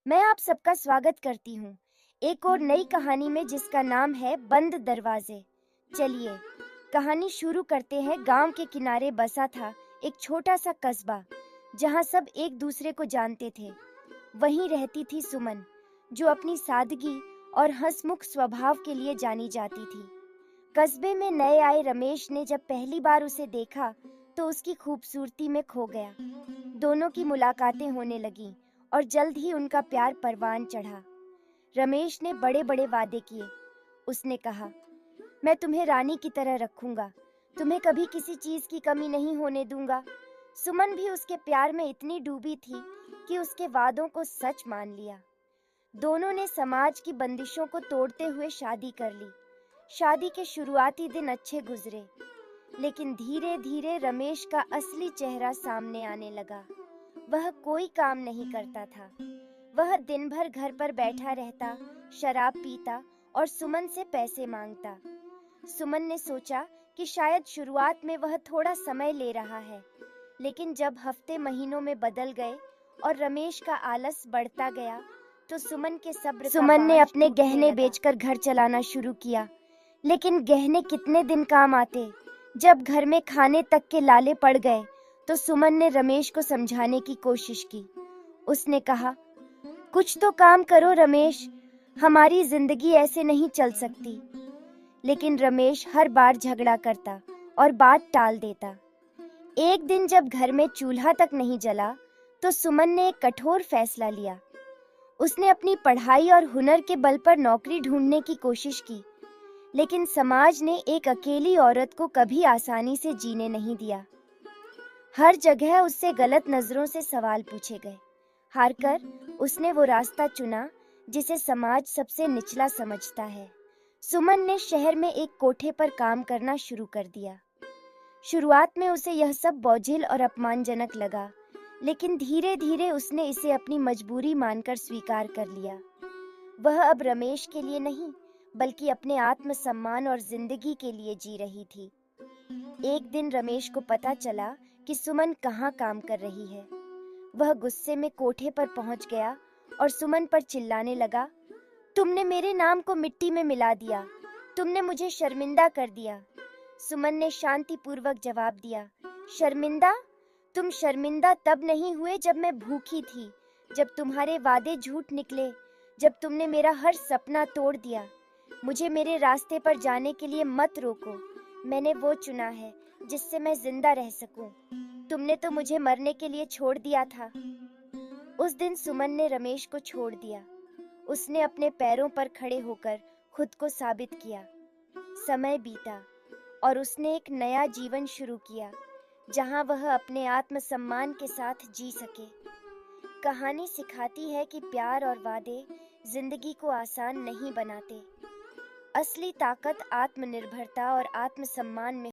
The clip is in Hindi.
मैं आप सबका स्वागत करती हूँ एक और नई कहानी में जिसका नाम है बंद दरवाजे। चलिए कहानी शुरू करते हैं। गांव के किनारे बसा था एक छोटा सा कस्बा जहाँ सब एक दूसरे को जानते थे। वहीं रहती थी सुमन, जो अपनी सादगी और हंसमुख स्वभाव के लिए जानी जाती थी। कस्बे में नए आए रमेश ने जब पहली बार उसे देखा तो उसकी खूबसूरती में खो गया। दोनों की मुलाकातें होने लगीं और जल्द ही उनका प्यार परवान चढ़ा। रमेश ने बड़े बड़े वादे किए। उसने कहा, मैं तुम्हें रानी की तरह रखूंगा, तुम्हें कभी किसी चीज की कमी नहीं होने दूंगा। सुमन भी उसके प्यार में इतनी डूबी थी कि उसके वादों को सच मान लिया। दोनों ने समाज की बंदिशों को तोड़ते हुए शादी कर ली। शादी के शुरुआती दिन अच्छे गुजरे, लेकिन धीरे धीरे रमेश का असली चेहरा सामने आने लगा। वह कोई काम नहीं करता था। वह दिन भर घर पर बैठा रहता, शराब पीता और सुमन से पैसे मांगता। सुमन ने सोचा कि शायद शुरुआत में वह थोड़ा समय ले रहा है, लेकिन जब हफ्ते महीनों में बदल गए और रमेश का आलस बढ़ता गया तो सुमन ने अपने गहने बेचकर घर चलाना शुरू किया। लेकिन गहने कितने दिन काम आते। जब घर में खाने तक के लाले पड़ गए तो सुमन ने रमेश को समझाने की कोशिश की। उसने कहा, कुछ तो काम करो रमेश, हमारी जिंदगी ऐसे नहीं चल सकती। लेकिन रमेश हर बार झगड़ा करता और बात टाल देता। एक दिन जब घर में चूल्हा तक नहीं जला तो सुमन ने एक कठोर फैसला लिया। उसने अपनी पढ़ाई और हुनर के बल पर नौकरी ढूंढने की कोशिश की, लेकिन समाज ने एक अकेली औरत को कभी आसानी से जीने नहीं दिया। हर जगह उससे गलत नजरों से सवाल पूछे गए। हारकर उसने वो रास्ता चुना जिसे समाज सबसे निचला समझता है। सुमन ने शहर में एक कोठे पर काम करना शुरू कर दिया। शुरुआत में उसे यह सब बोझिल और अपमानजनक लगा, लेकिन धीरे धीरे उसने इसे अपनी मजबूरी मानकर स्वीकार कर लिया। वह अब रमेश के लिए नहीं, बल्कि अपने आत्मसम्मान और जिंदगी के लिए जी रही थी। एक दिन रमेश को पता चला कि सुमन कहाँ काम कर रही है। वह गुस्से में कोठे पर पहुंच गया और सुमन पर चिल्लाने लगा, तुमने मेरे नाम को मिट्टी में मिला दिया, तुमने मुझे शर्मिंदा कर दिया। सुमन ने शांतिपूर्वक जवाब दिया, शर्मिंदा? तुम शर्मिंदा तब नहीं हुए जब मैं भूखी थी, जब तुम्हारे वादे झूठ निकले, जब तुमने मेरा हर सपना तोड़ दिया। मुझे मेरे रास्ते पर जाने के लिए मत रोको। मैंने वो चुना है जिससे मैं जिंदा रह सकूं। तुमने तो मुझे मरने के लिए छोड़ दिया था। उस दिन सुमन ने रमेश को छोड़ दिया। उसने अपने पैरों पर खड़े होकर खुद को साबित किया। समय बीता और उसने एक नया जीवन शुरू किया, जहां वह अपने आत्मसम्मान के साथ जी सके। कहानी सिखाती है कि प्यार और वादे जिंदगी को आसान नहीं बनाते। असली ताकत आत्मनिर्भरता और आत्मसम्मान में